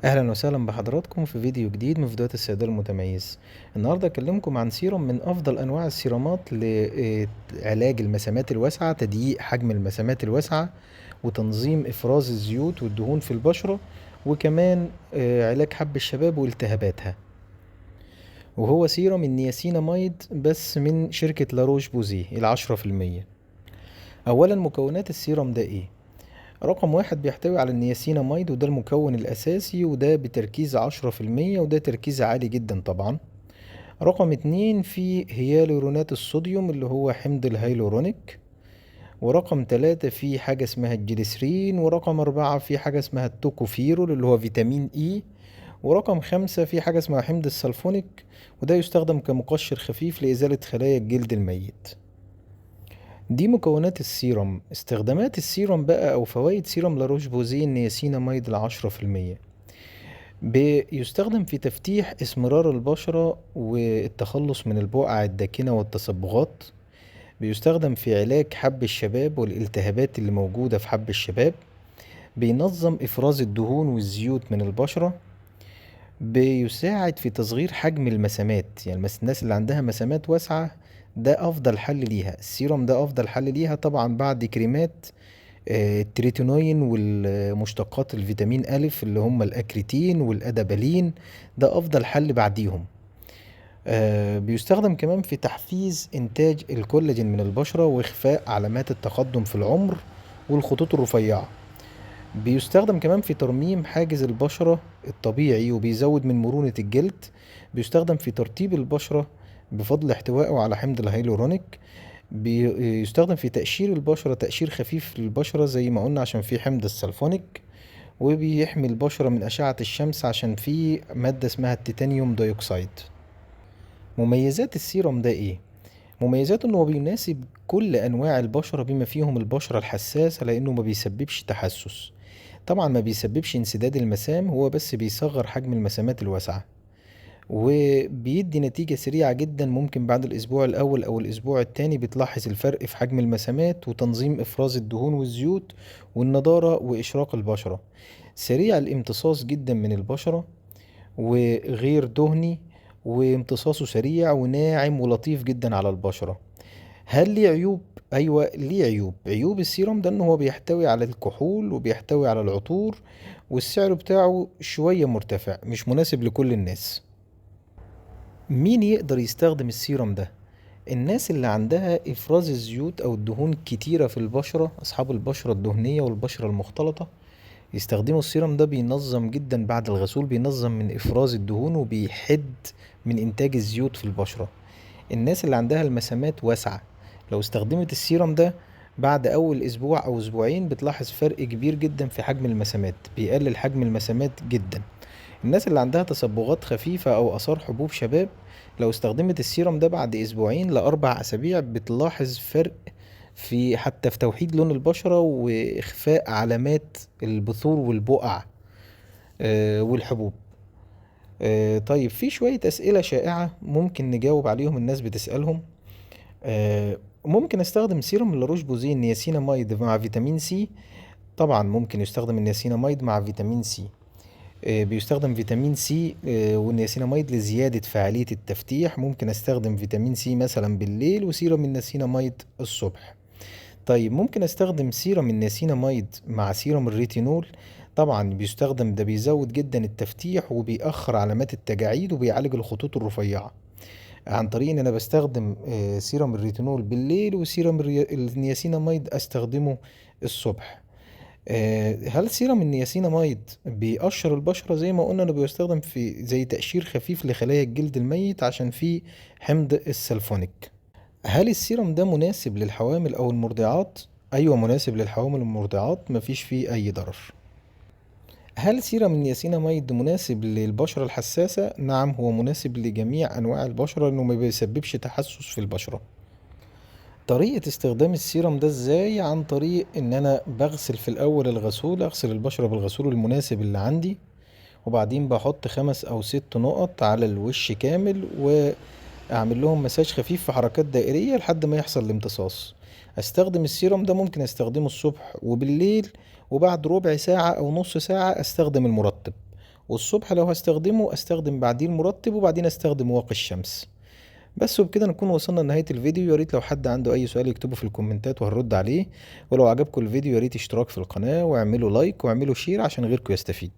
اهلا وسهلا بحضراتكم في فيديو جديد من فيديوهات الصيدلة المتميز. النهارده اكلمكم عن سيرم من افضل انواع السيرامات لعلاج المسامات الواسعة، تضييق حجم المسامات الواسعة وتنظيم افراز الزيوت والدهون في البشرة، وكمان علاج حب الشباب والتهاباتها. وهو سيرم النياسيناميد بس من شركة لاروش بوزيه 10%. اولا مكونات السيرم ده ايه؟ رقم واحد بيحتوي على النياسيناميد، وده المكون الأساسي، وده بتركيز 10%، وده تركيز عالي جدا طبعا. رقم اتنين فيه هيالورونات الصوديوم اللي هو حمض الهيلورونيك. ورقم تلاتة فيه حاجة اسمها الجليسرين. ورقم أربعة فيه حاجة اسمها التوكوفيرول اللي هو فيتامين إي. ورقم خمسة فيه حاجة اسمها حمض السلفونيك، وده يستخدم كمقشر خفيف لإزالة خلايا الجلد الميت. دي مكونات السيرم. استخدامات السيرم بقى او فوائد سيرم لاروش بوزيه النياسيناميد 10%. بيستخدم في تفتيح اسمرار البشرة والتخلص من البقع الداكنة والتصبغات. بيستخدم في علاج حب الشباب والالتهابات اللي موجودة في حب الشباب. بينظم افراز الدهون والزيوت من البشرة. بيساعد في تصغير حجم المسامات، يعني الناس اللي عندها مسامات واسعة ده أفضل حل ليها. السيرم ده أفضل حل ليها طبعا بعد كريمات التريتينوين والمشتقات الفيتامين ألف اللي هم الأكريتين والأدابالين. ده أفضل حل بعديهم. بيستخدم كمان في تحفيز إنتاج الكولاجين من البشرة وإخفاء علامات التقدم في العمر والخطوط الرفيعة. بيستخدم كمان في ترميم حاجز البشرة الطبيعي وبيزود من مرونة الجلد. بيستخدم في ترطيب البشرة بفضل احتوائه على حمض الهيلورونيك. بيستخدم في تقشير البشرة، تقشير خفيف للبشرة زي ما قلنا عشان فيه حمض السلفونيك. وبيحمي البشرة من أشعة الشمس عشان فيه مادة اسمها التيتانيوم دايوكسيد. مميزات السيرم ده ايه؟ مميزاته انه بيناسب كل انواع البشرة بما فيهم البشرة الحساسة، لانه ما بيسببش تحسس. طبعا ما بيسببش انسداد المسام، هو بس بيصغر حجم المسامات الواسعة. وبيدي نتيجة سريعة جدا، ممكن بعد الأسبوع الأول أو الأسبوع التاني بتلاحظ الفرق في حجم المسامات وتنظيم إفراز الدهون والزيوت والنضارة وإشراق البشرة. سريع الامتصاص جدا من البشرة، وغير دهني، وامتصاصه سريع وناعم ولطيف جدا على البشرة. هل ليه عيوب؟ ايوه ليه عيوب. عيوب السيرم ده ان هو بيحتوي على الكحول وبيحتوي على العطور، والسعر بتاعه شوية مرتفع، مش مناسب لكل الناس. مين يقدر يستخدم السيرم ده؟ الناس اللي عندها افراز الزيوت او الدهون كتيرة في البشرة، اصحاب البشرة الدهنية والبشرة المختلطة يستخدموا السيرم ده. بينظم جدا بعد الغسول، بينظم من افراز الدهون وبيحد من انتاج الزيوت في البشرة. الناس اللي عندها المسامات واسعة لو استخدمت السيرم ده بعد اول اسبوع او اسبوعين بتلاحظ فرق كبير جدا في حجم المسامات، بيقلل حجم المسامات جدا. الناس اللي عندها تصبغات خفيفة او اثار حبوب شباب لو استخدمت السيرم ده بعد اسبوعين لاربع اسابيع بتلاحظ فرق في حتى في توحيد لون البشرة واخفاء علامات البثور والبقع والحبوب. طيب في شوية اسئلة شائعة ممكن نجاوب عليهم، الناس بتسألهم. ممكن استخدم سيرم لاروش بوزيه النياسيناميد مع فيتامين سي؟ طبعا ممكن يستخدم النياسيناميد مع فيتامين سي. بيستخدم فيتامين سي والنياسيناميد لزيادة فعالية التفتيح. ممكن استخدم فيتامين سي مثلا بالليل وسيرم النياسيناميد الصبح. طيب ممكن استخدم سيرم النياسيناميد مع سيرم الريتينول؟ طبعا بيستخدم، ده بيزود جدا التفتيح وبيأخر علامات التجاعيد وبيعالج الخطوط الرفيعة عن طريق ان انا بستخدم سيرم الريتينول بالليل وسيرم النياسيناميد استخدمه الصبح. هل سيرم النياسيناميد بيقشر البشرة؟ زي ما قلنا انه بيستخدم في زي تقشير خفيف لخلايا الجلد الميت عشان فيه حمض السلفونيك. هل السيرم ده مناسب للحوامل او المرضعات؟ ايوه مناسب للحوامل والمرضعات، مفيش فيه اي ضرر. هل سيرم النياسيناميد مناسب للبشرة الحساسة؟ نعم هو مناسب لجميع أنواع البشرة لأنه ما بيسببش تحسس في البشرة. طريقة استخدام السيرم ده ازاي؟ عن طريق ان انا بغسل في الاول الغسول، اغسل البشرة بالغسول المناسب اللي عندي، وبعدين بحط 5 أو 6 نقط على الوش كامل واعمل لهم مساج خفيف في حركات دائرية لحد ما يحصل الامتصاص. استخدم السيرم ده ممكن استخدمه الصبح وبالليل، وبعد ربع ساعة او نص ساعة استخدم المرطب. والصبح لو هستخدمه استخدم بعدين مرطب وبعدين استخدم واقي الشمس. بس وبكده نكون وصلنا لنهاية الفيديو. يا ريت لو حد عنده اي سؤال يكتبه في الكومنتات وهنرد عليه. ولو عجبكم الفيديو يا ريت اشتراك في القناة واعملوا لايك واعملوا شير عشان غيركم يستفيد.